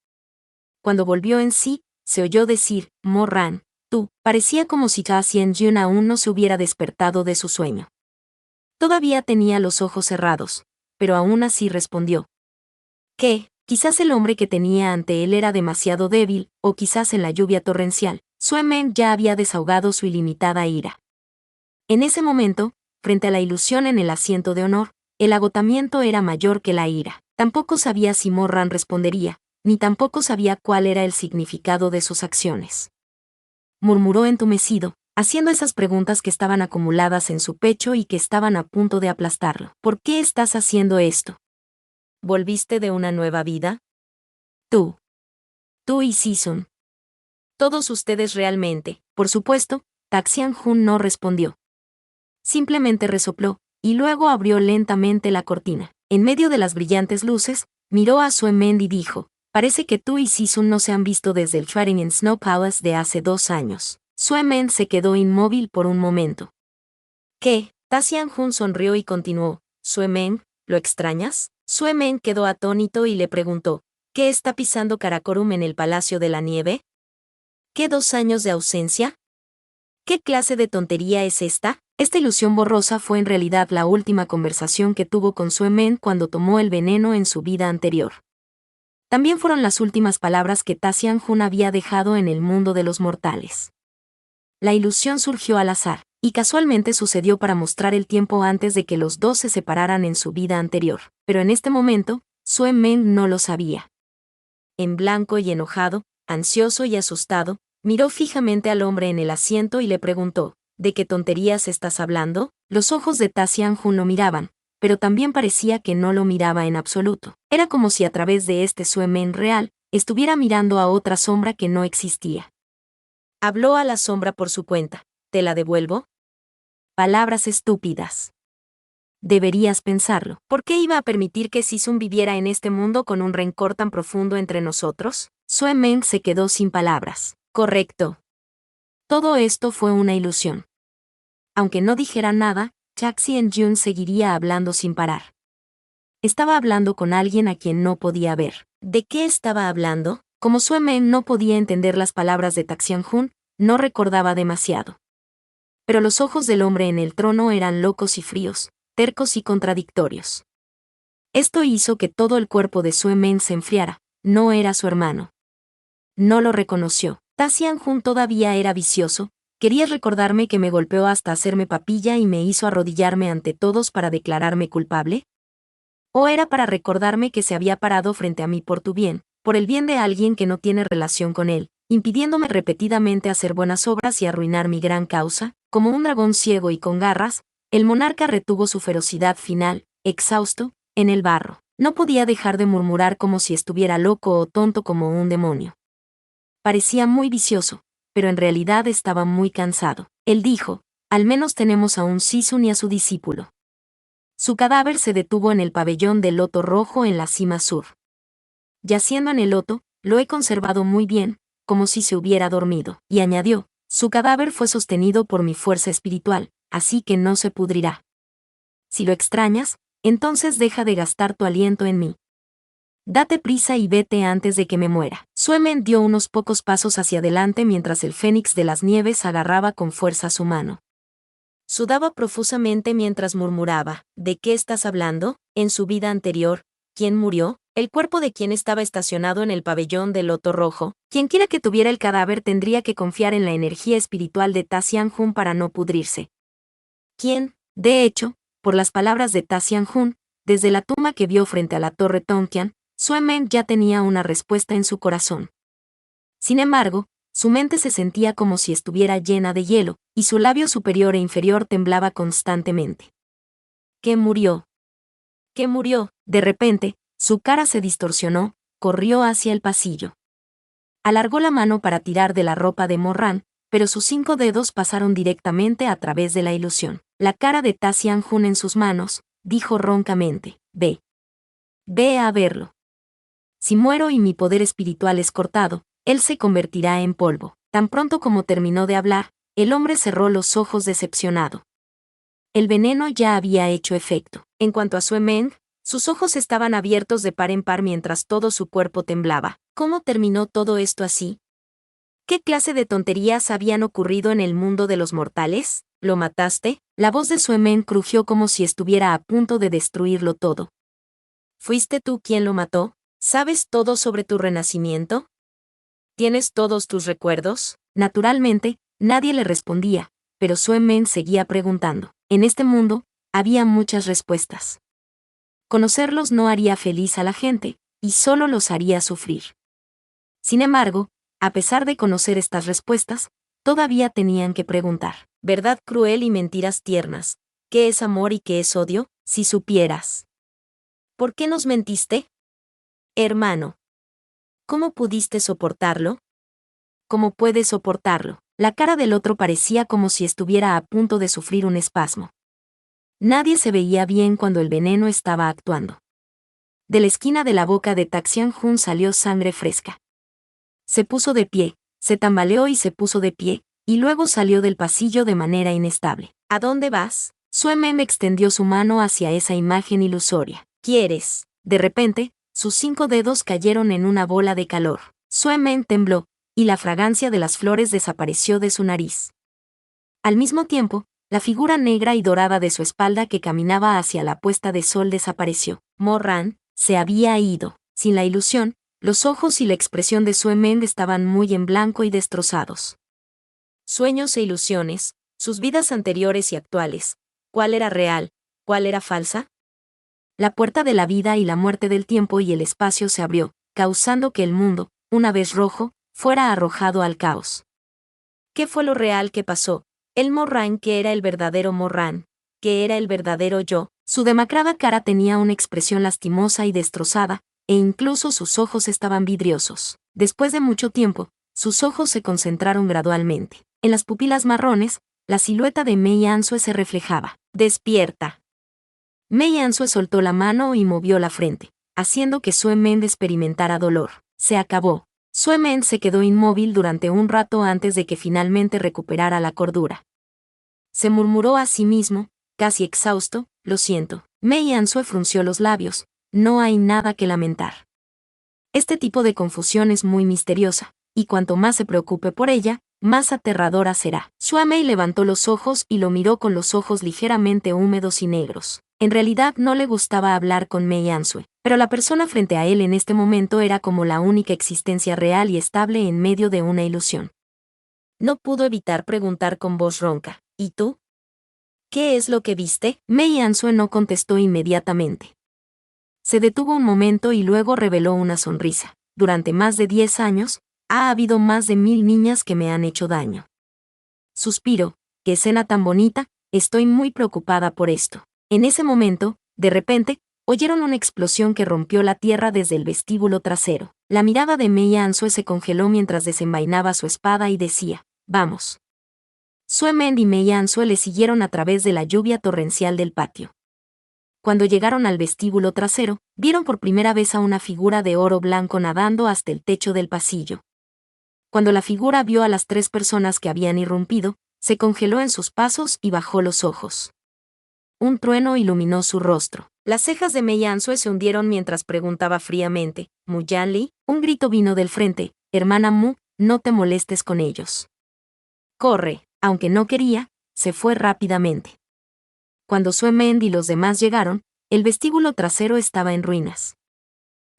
Cuando volvió en sí, se oyó decir, «Mo-Ran, tú». Parecía como si Ta Xianjun aún no se hubiera despertado de su sueño. Todavía tenía los ojos cerrados, pero aún así respondió. ¿Qué? Quizás el hombre que tenía ante él era demasiado débil, o quizás en la lluvia torrencial, Sue Meng ya había desahogado su ilimitada ira. En ese momento, frente a la ilusión en el asiento de honor, el agotamiento era mayor que la ira. Tampoco sabía si Mo-Ran respondería, ni tampoco sabía cuál era el significado de sus acciones. Murmuró entumecido, haciendo esas preguntas que estaban acumuladas en su pecho y que estaban a punto de aplastarlo. ¿Por qué estás haciendo esto? ¿Volviste de una nueva vida? Tú y Sisun. Todos ustedes realmente. Por supuesto, Ta Xianjun no respondió. Simplemente resopló, y luego abrió lentamente la cortina. En medio de las brillantes luces, miró a Sue Meng y dijo, «Parece que tú y Sisun no se han visto desde el Schwaringen Snow Palace de hace 2 años». Sue Meng se quedó inmóvil por un momento. ¿Qué? Ta Xianjun sonrió y continuó, «Sue Meng, ¿lo extrañas?». Sue Meng quedó atónito y le preguntó, «¿Qué está pisando Karakorum en el Palacio de la Nieve? ¿Qué 2 años de ausencia? ¿Qué clase de tontería es esta?». Esta ilusión borrosa fue en realidad la última conversación que tuvo con Sue Meng cuando tomó el veneno en su vida anterior. También fueron las últimas palabras que Ta Xianjun había dejado en el mundo de los mortales. La ilusión surgió al azar, y casualmente sucedió para mostrar el tiempo antes de que los dos se separaran en su vida anterior, pero en este momento, Sue Meng no lo sabía. En blanco y enojado, ansioso y asustado, miró fijamente al hombre en el asiento y le preguntó, «¿De qué tonterías estás hablando?». Los ojos de Ta Xianjun lo miraban, pero también parecía que no lo miraba en absoluto. Era como si a través de este Sue Meng real, estuviera mirando a otra sombra que no existía. Habló a la sombra por su cuenta. ¿Te la devuelvo? Palabras estúpidas. Deberías pensarlo. ¿Por qué iba a permitir que Sisun viviera en este mundo con un rencor tan profundo entre nosotros? Sue Meng se quedó sin palabras. Correcto. Todo esto fue una ilusión. Aunque no dijera nada, Ta Xianjun seguiría hablando sin parar. Estaba hablando con alguien a quien no podía ver. ¿De qué estaba hablando? Como Sue Meng no podía entender las palabras de Ta Xianjun, no recordaba demasiado. Pero los ojos del hombre en el trono eran locos y fríos, tercos y contradictorios. Esto hizo que todo el cuerpo de Sue Meng se enfriara. No era su hermano. No lo reconoció. Ta Xianjun todavía era vicioso. ¿Querías recordarme que me golpeó hasta hacerme papilla y me hizo arrodillarme ante todos para declararme culpable? ¿O era para recordarme que se había parado frente a mí por tu bien, por el bien de alguien que no tiene relación con él, impidiéndome repetidamente hacer buenas obras y arruinar mi gran causa? Como un dragón ciego y con garras, el monarca retuvo su ferocidad final, exhausto, en el barro. No podía dejar de murmurar como si estuviera loco o tonto como un demonio. Parecía muy vicioso, pero en realidad estaba muy cansado. Él dijo, «Al menos tenemos a un Sisun y a su discípulo». Su cadáver se detuvo en el pabellón del loto rojo en la cima sur. Yaciendo en el loto, lo he conservado muy bien, como si se hubiera dormido, y añadió, su cadáver fue sostenido por mi fuerza espiritual, así que no se pudrirá. Si lo extrañas, entonces deja de gastar tu aliento en mí. Date prisa y vete antes de que me muera. Suemen dio unos pocos pasos hacia adelante mientras el fénix de las nieves agarraba con fuerza su mano. Sudaba profusamente mientras murmuraba, ¿de qué estás hablando? En su vida anterior, ¿quién murió? El cuerpo de quien estaba estacionado en el pabellón del loto rojo. Quienquiera que tuviera el cadáver tendría que confiar en la energía espiritual de Ta Xianjun para no pudrirse. ¿Quién? De hecho, por las palabras de Ta Xianjun, desde la tumba que vio frente a la torre Tongqian, Sue Meng ya tenía una respuesta en su corazón. Sin embargo, su mente se sentía como si estuviera llena de hielo, y su labio superior e inferior temblaba constantemente. ¿Qué murió? ¿Qué murió? De repente, su cara se distorsionó, corrió hacia el pasillo. Alargó la mano para tirar de la ropa de Morran, pero sus 5 dedos pasaron directamente a través de la ilusión. La cara de Ta Xianjun en sus manos, dijo roncamente, ve. Ve a verlo. Si muero y mi poder espiritual es cortado, él se convertirá en polvo. Tan pronto como terminó de hablar, el hombre cerró los ojos decepcionado. El veneno ya había hecho efecto. En cuanto a Sue Meng, sus ojos estaban abiertos de par en par mientras todo su cuerpo temblaba. ¿Cómo terminó todo esto así? ¿Qué clase de tonterías habían ocurrido en el mundo de los mortales? ¿Lo mataste? La voz de Sue Meng crujió como si estuviera a punto de destruirlo todo. ¿Fuiste tú quien lo mató? ¿Sabes todo sobre tu renacimiento? ¿Tienes todos tus recuerdos? Naturalmente, nadie le respondía, pero Sue Meng seguía preguntando. En este mundo, había muchas respuestas. Conocerlos no haría feliz a la gente, y solo los haría sufrir. Sin embargo, a pesar de conocer estas respuestas, todavía tenían que preguntar. ¿Verdad cruel y mentiras tiernas? ¿Qué es amor y qué es odio? Si supieras. ¿Por qué nos mentiste? Hermano. ¿Cómo pudiste soportarlo? ¿Cómo puedes soportarlo? La cara del otro parecía como si estuviera a punto de sufrir un espasmo. Nadie se veía bien cuando el veneno estaba actuando. De la esquina de la boca de Ta Xianjun salió sangre fresca. Se puso de pie, se tambaleó y se puso de pie, y luego salió del pasillo de manera inestable. ¿A dónde vas? Sue Meng extendió su mano hacia esa imagen ilusoria. ¿Quieres? De repente, sus 5 dedos cayeron en una bola de calor. Sue Meng tembló, y la fragancia de las flores desapareció de su nariz. Al mismo tiempo, la figura negra y dorada de su espalda que caminaba hacia la puesta de sol desapareció. Morran se había ido. Sin la ilusión, los ojos y la expresión de Sue Meng estaban muy en blanco y destrozados. Sueños e ilusiones, sus vidas anteriores y actuales. ¿Cuál era real? ¿Cuál era falsa? La puerta de la vida y la muerte del tiempo y el espacio se abrió, causando que el mundo, una vez rojo, fuera arrojado al caos. ¿Qué fue lo real que pasó? El Morran que era el verdadero Morran, que era el verdadero yo. Su demacrada cara tenía una expresión lastimosa y destrozada, e incluso sus ojos estaban vidriosos. Después de mucho tiempo, sus ojos se concentraron gradualmente. En las pupilas marrones, la silueta de Mei Ansue se reflejaba. ¡Despierta! Mei Ansue soltó la mano y movió la frente, haciendo que Sue Meng experimentara dolor. Se acabó. Sue Meng se quedó inmóvil durante un rato antes de que finalmente recuperara la cordura. Se murmuró a sí mismo, casi exhausto, lo siento. Mei Ansue frunció los labios, no hay nada que lamentar. Este tipo de confusión es muy misteriosa, y cuanto más se preocupe por ella, más aterradora será. Sue Meng levantó los ojos y lo miró con los ojos ligeramente húmedos y negros. En realidad no le gustaba hablar con Mei Ansue, pero la persona frente a él en este momento era como la única existencia real y estable en medio de una ilusión. No pudo evitar preguntar con voz ronca, ¿y tú? ¿Qué es lo que viste? Mei Ansue no contestó inmediatamente. Se detuvo un momento y luego reveló una sonrisa. Durante más de 10 años, ha habido más de 1000 niñas que me han hecho daño. Suspiro, qué escena tan bonita, estoy muy preocupada por esto. En ese momento, de repente, oyeron una explosión que rompió la tierra desde el vestíbulo trasero. La mirada de Mei Ansue se congeló mientras desenvainaba su espada y decía, vamos. Sue Meng y Mei Ansue le siguieron a través de la lluvia torrencial del patio. Cuando llegaron al vestíbulo trasero, vieron por primera vez a una figura de oro blanco nadando hasta el techo del pasillo. Cuando la figura vio a las 3 personas que habían irrumpido, se congeló en sus pasos y bajó los ojos. Un trueno iluminó su rostro. Las cejas de Mei Ansue se hundieron mientras preguntaba fríamente, ¿Mu Yanli? Un grito vino del frente, hermana Mu, no te molestes con ellos. Corre, aunque no quería, se fue rápidamente. Cuando Sue Mend y los demás llegaron, el vestíbulo trasero estaba en ruinas.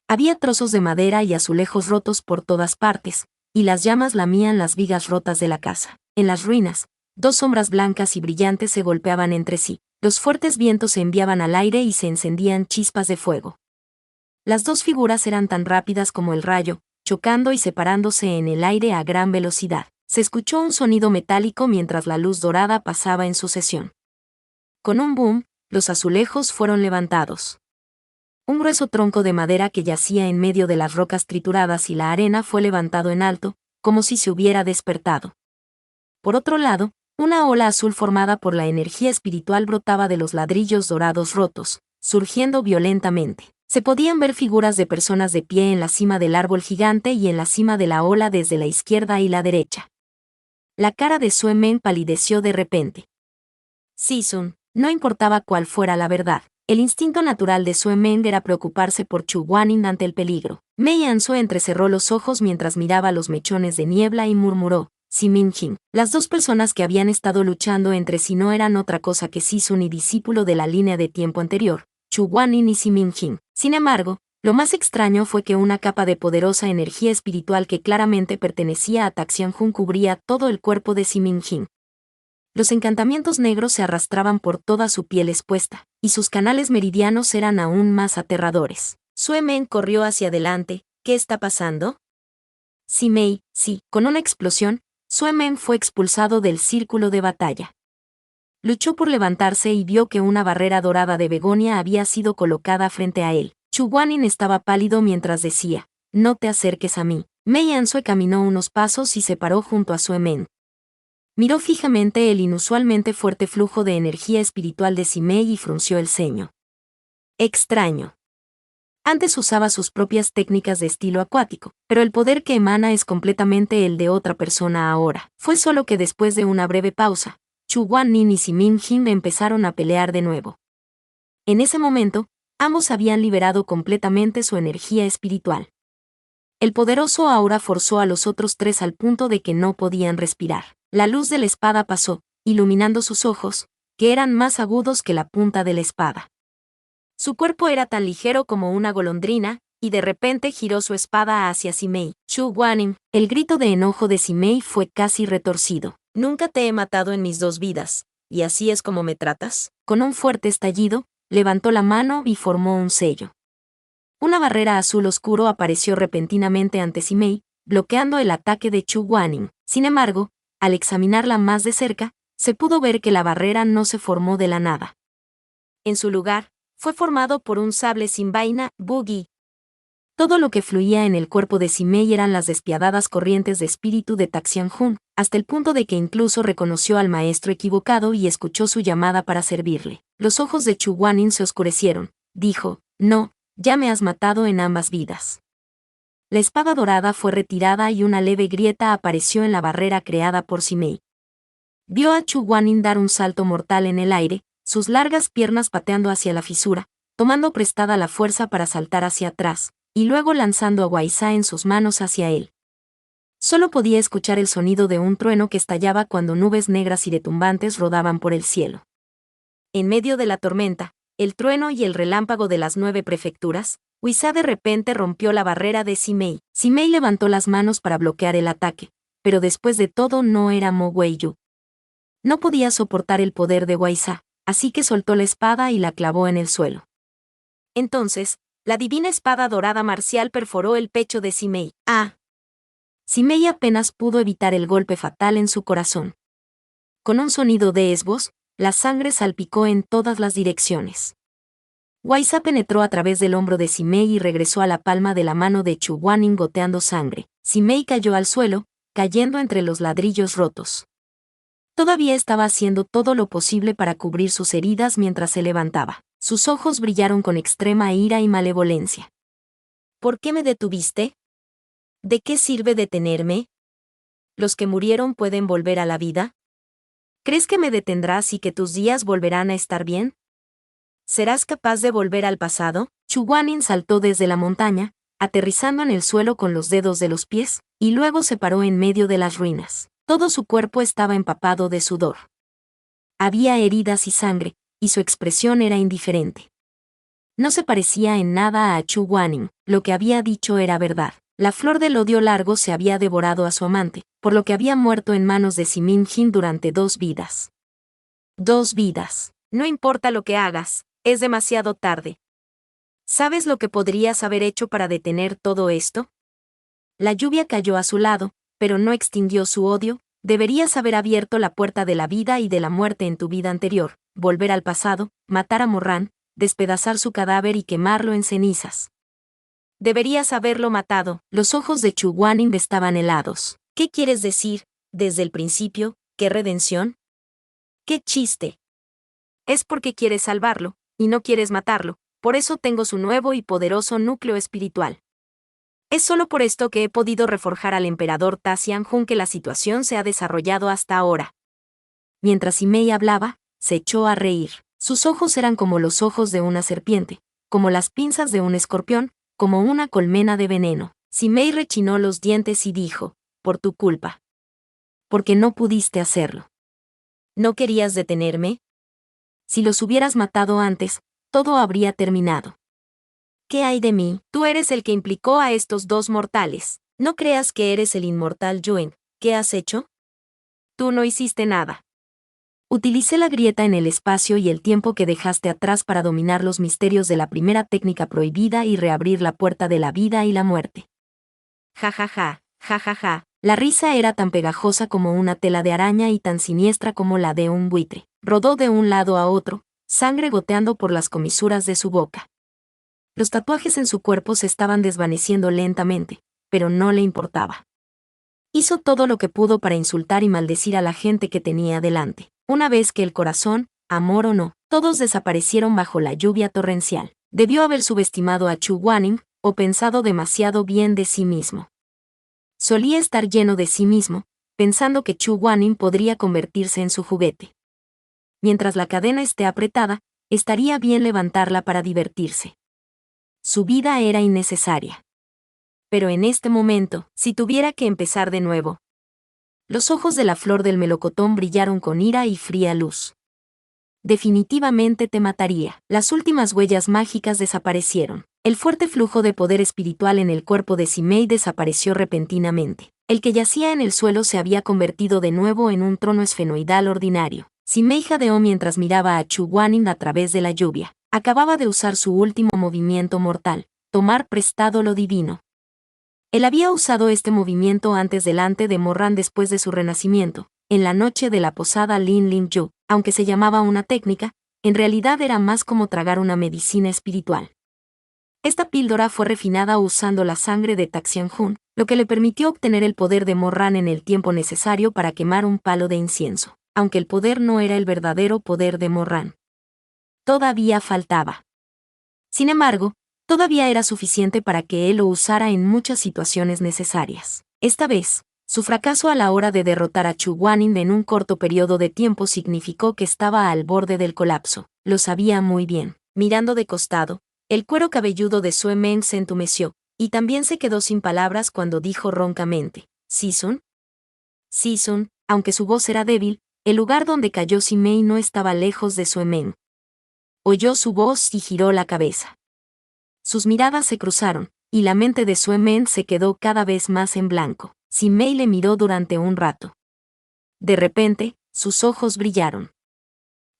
Había trozos de madera y azulejos rotos por todas partes, y las llamas lamían las vigas rotas de la casa. En las ruinas, 2 sombras blancas y brillantes se golpeaban entre sí. Los fuertes vientos se enviaban al aire y se encendían chispas de fuego. Las 2 figuras eran tan rápidas como el rayo, chocando y separándose en el aire a gran velocidad. Se escuchó un sonido metálico mientras la luz dorada pasaba en sucesión. Con un boom, los azulejos fueron levantados. Un grueso tronco de madera que yacía en medio de las rocas trituradas y la arena fue levantado en alto, como si se hubiera despertado. Por otro lado, una ola azul formada por la energía espiritual brotaba de los ladrillos dorados rotos, surgiendo violentamente. Se podían ver figuras de personas de pie en la cima del árbol gigante y en la cima de la ola desde la izquierda y la derecha. La cara de Sue Mend palideció de repente. Sisun, no importaba cuál fuera la verdad. El instinto natural de Sue Mend era preocuparse por Chu Guanin ante el peligro. Mei Ansue entrecerró los ojos mientras miraba los mechones de niebla y murmuró, Simin Jin. Las 2 personas que habían estado luchando entre sí no eran otra cosa que Sisun y discípulo de la línea de tiempo anterior, Chu Guanin y Simin Jin. Sin embargo, lo más extraño fue que una capa de poderosa energía espiritual que claramente pertenecía a Taxianjun cubría todo el cuerpo de Simin Jin. Los encantamientos negros se arrastraban por toda su piel expuesta, y sus canales meridianos eran aún más aterradores. Sue Mend corrió hacia adelante. ¿Qué está pasando? Sí, Mei, sí. Con una explosión, Sue Mend fue expulsado del círculo de batalla. Luchó por levantarse y vio que una barrera dorada de begonia había sido colocada frente a él. Chu Guanin estaba pálido mientras decía, no te acerques a mí. Mei Ansue caminó unos pasos y se paró junto a Sue Mend. Miró fijamente el inusualmente fuerte flujo de energía espiritual de Simei y frunció el ceño. Extraño. Antes usaba sus propias técnicas de estilo acuático, pero el poder que emana es completamente el de otra persona ahora. Fue solo que después de una breve pausa, Chu Guanin y Simin Jin empezaron a pelear de nuevo. En ese momento, ambos habían liberado completamente su energía espiritual. El poderoso aura forzó a los otros 3 al punto de que no podían respirar. La luz de la espada pasó, iluminando sus ojos, que eran más agudos que la punta de la espada. Su cuerpo era tan ligero como una golondrina, y de repente giró su espada hacia Simei. Chu Guanin. El grito de enojo de Simei fue casi retorcido. Nunca te he matado en mis 2 vidas, ¿y así es como me tratas? Con un fuerte estallido, levantó la mano y formó un sello. Una barrera azul oscuro apareció repentinamente ante Simei, bloqueando el ataque de Chu Guanin. Sin embargo, al examinarla más de cerca, se pudo ver que la barrera no se formó de la nada. En su lugar, fue formado por un sable sin vaina, Boogie. Todo lo que fluía en el cuerpo de Simei eran las despiadadas corrientes de espíritu de Taxianjun, hasta el punto de que incluso reconoció al maestro equivocado y escuchó su llamada para servirle. Los ojos de Chu Guanin se oscurecieron. Dijo, no, ya me has matado en ambas vidas. La espada dorada fue retirada y una leve grieta apareció en la barrera creada por Simei. Vio a Chu Guanin dar un salto mortal en el aire, sus largas piernas pateando hacia la fisura, tomando prestada la fuerza para saltar hacia atrás, y luego lanzando a Guaisá en sus manos hacia él. Solo podía escuchar el sonido de un trueno que estallaba cuando nubes negras y retumbantes rodaban por el cielo. En medio de la tormenta, el trueno y el relámpago de las 9 prefecturas, Guaisá de repente rompió la barrera de Simei. Simei levantó las manos para bloquear el ataque, pero después de todo no era Mo Weiyu. No podía soportar el poder de Guaisá, así que soltó la espada y la clavó en el suelo. Entonces, la divina espada dorada marcial perforó el pecho de Simei. Simei apenas pudo evitar el golpe fatal en su corazón. Con un sonido de esbos, la sangre salpicó en todas las direcciones. Guaisá penetró a través del hombro de Simei y regresó a la palma de la mano de Chu Guanin goteando sangre. Simei cayó al suelo, cayendo entre los ladrillos rotos. Todavía estaba haciendo todo lo posible para cubrir sus heridas mientras se levantaba. Sus ojos brillaron con extrema ira y malevolencia. ¿Por qué me detuviste? ¿De qué sirve detenerme? ¿Los que murieron pueden volver a la vida? ¿Crees que me detendrás y que tus días volverán a estar bien? ¿Serás capaz de volver al pasado? Chu Guanyin saltó desde la montaña, aterrizando en el suelo con los dedos de los pies, y luego se paró en medio de las ruinas. Todo su cuerpo estaba empapado de sudor. Había heridas y sangre, y su expresión era indiferente. No se parecía en nada a Chu Guanyin, lo que había dicho era verdad. La flor del odio largo se había devorado a su amante, por lo que había muerto en manos de Simin Jin durante 2 vidas. 2 vidas. No importa lo que hagas, es demasiado tarde. ¿Sabes lo que podrías haber hecho para detener todo esto? La lluvia cayó a su lado, pero no extinguió su odio. Deberías haber abierto la puerta de la vida y de la muerte en tu vida anterior, volver al pasado, matar a Morran, despedazar su cadáver y quemarlo en cenizas. Deberías haberlo matado. Los ojos de Chu Guanyin estaban helados. ¿Qué quieres decir, desde el principio, qué redención? ¡Qué chiste! Es porque quieres salvarlo, y no quieres matarlo, por eso tengo su nuevo y poderoso núcleo espiritual. Es solo por esto que he podido reforjar al emperador Ta Xianjun que la situación se ha desarrollado hasta ahora. Mientras Simei hablaba, se echó a reír. Sus ojos eran como los ojos de una serpiente, como las pinzas de un escorpión, como una colmena de veneno. Simei rechinó los dientes y dijo, por tu culpa. Porque no pudiste hacerlo. ¿No querías detenerme? Si los hubieras matado antes, todo habría terminado. ¿Qué hay de mí? Tú eres el que implicó a estos 2 mortales. No creas que eres el inmortal Yuen. ¿Qué has hecho? Tú no hiciste nada. Utilicé la grieta en el espacio y el tiempo que dejaste atrás para dominar los misterios de la primera técnica prohibida y reabrir la puerta de la vida y la muerte. Ja ja ja, ja ja ja. La risa era tan pegajosa como una tela de araña y tan siniestra como la de un buitre. Rodó de un lado a otro, sangre goteando por las comisuras de su boca. Los tatuajes en su cuerpo se estaban desvaneciendo lentamente, pero no le importaba. Hizo todo lo que pudo para insultar y maldecir a la gente que tenía delante. Una vez que el corazón, amor o no, todos desaparecieron bajo la lluvia torrencial. Debió haber subestimado a Chu Guanyin, o pensado demasiado bien de sí mismo. Solía estar lleno de sí mismo, pensando que Chu Guanyin podría convertirse en su juguete. Mientras la cadena esté apretada, estaría bien levantarla para divertirse. Su vida era innecesaria. Pero en este momento, si tuviera que empezar de nuevo. Los ojos de la flor del melocotón brillaron con ira y fría luz. Definitivamente te mataría. Las últimas huellas mágicas desaparecieron. El fuerte flujo de poder espiritual en el cuerpo de Simei desapareció repentinamente. El que yacía en el suelo se había convertido de nuevo en un trono esfenoidal ordinario. Simei jadeó mientras miraba a Chu Guanyin a través de la lluvia. Acababa de usar su último movimiento mortal, tomar prestado lo divino. Él había usado este movimiento antes delante de Morran después de su renacimiento, en la noche de la posada Lin Lin Yu. Aunque se llamaba una técnica, en realidad era más como tragar una medicina espiritual. Esta píldora fue refinada usando la sangre de Ta Xianjun, lo que le permitió obtener el poder de Morran en el tiempo necesario para quemar un palo de incienso, aunque el poder no era el verdadero poder de Morran. Todavía faltaba. Sin embargo, todavía era suficiente para que él lo usara en muchas situaciones necesarias. Esta vez, su fracaso a la hora de derrotar a Chu Guanyin en un corto periodo de tiempo significó que estaba al borde del colapso. Lo sabía muy bien. Mirando de costado, el cuero cabelludo de Sue Meng se entumeció, y también se quedó sin palabras cuando dijo roncamente, «¿Sisun?» Sisun, aunque su voz era débil, el lugar donde cayó Simei no estaba lejos de Sue Meng. Oyó su voz y giró la cabeza. Sus miradas se cruzaron, y la mente de Sue Meng se quedó cada vez más en blanco. Simei le miró durante un rato. De repente, sus ojos brillaron.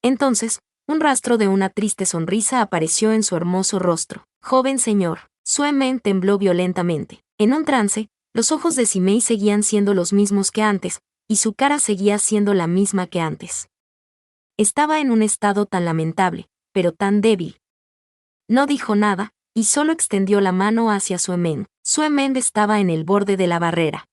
Entonces, un rastro de una triste sonrisa apareció en su hermoso rostro. «Joven señor». Sue Meng tembló violentamente. En un trance, los ojos de Simei seguían siendo los mismos que antes, y su cara seguía siendo la misma que antes. Estaba en un estado tan lamentable, pero tan débil. No dijo nada, y solo extendió la mano hacia Sue Meng. Sue Meng estaba en el borde de la barrera.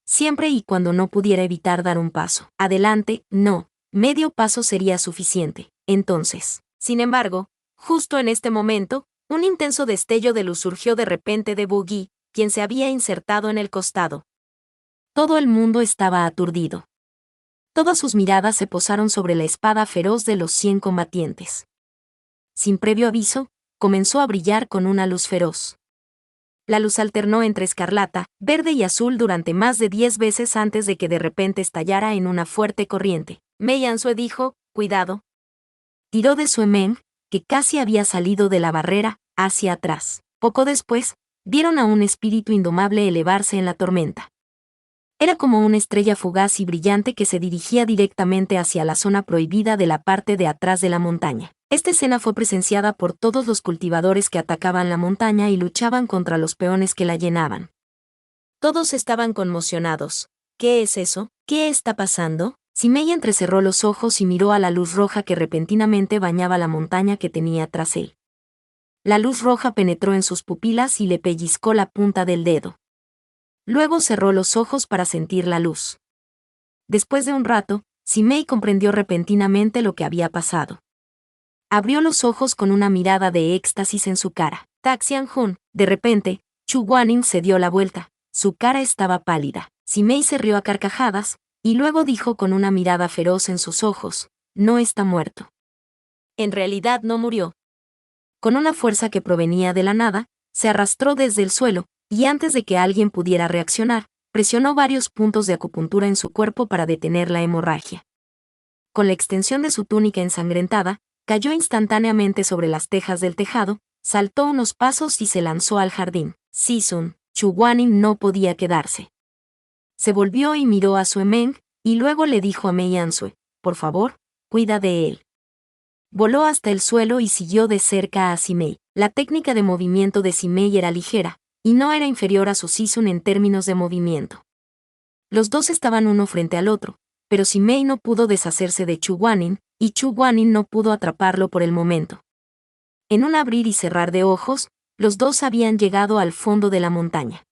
Siempre y cuando no pudiera evitar dar un paso adelante, no, medio paso sería suficiente. Entonces, sin embargo, Justo en este momento, un intenso destello de luz surgió de repente de Boogie, quien se había insertado en el costado. Todo el mundo estaba aturdido. Todas sus miradas se posaron sobre la espada feroz de los 100 combatientes. Sin previo aviso, comenzó a brillar con una luz feroz. La luz alternó entre escarlata, verde y azul durante más de 10 veces antes de que de repente estallara en una fuerte corriente. Mei Ansue dijo, «Cuidado». Tiró de su emeng, que casi había salido de la barrera, hacia atrás. Poco después, vieron a un espíritu indomable elevarse en la tormenta. Era como una estrella fugaz y brillante que se dirigía directamente hacia la zona prohibida de la parte de atrás de la montaña. Esta escena fue presenciada por todos los cultivadores que atacaban la montaña y luchaban contra los peones que la llenaban. Todos estaban conmocionados. ¿Qué es eso? ¿Qué está pasando? Simei entrecerró los ojos y miró a la luz roja que repentinamente bañaba la montaña que tenía tras él. La luz roja penetró en sus pupilas y le pellizcó la punta del dedo. Luego cerró los ojos para sentir la luz. Después de un rato, Simei comprendió repentinamente lo que había pasado. Abrió los ojos con una mirada de éxtasis en su cara. Taxian-jun, de repente, Chu Guanin se dio la vuelta. Su cara estaba pálida. Simei se rió a carcajadas, y luego dijo con una mirada feroz en sus ojos, «No está muerto». En realidad no murió. Con una fuerza que provenía de la nada, se arrastró desde el suelo, y antes de que alguien pudiera reaccionar, presionó varios puntos de acupuntura en su cuerpo para detener la hemorragia. Con la extensión de su túnica ensangrentada, cayó instantáneamente sobre las tejas del tejado, saltó unos pasos y se lanzó al jardín. Sisun, Chu Guanin no podía quedarse. Se volvió y miró a su emeng, y luego le dijo a Mei Ansue, «Por favor, cuida de él». Voló hasta el suelo y siguió de cerca a Simei. La técnica de movimiento de Simei era ligera, y no era inferior a su Sisun en términos de movimiento. Los dos estaban uno frente al otro, pero Simei no pudo deshacerse de Chu Guanin, y Chu Guanin no pudo atraparlo por el momento. En un abrir y cerrar de ojos, los dos habían llegado al fondo de la montaña.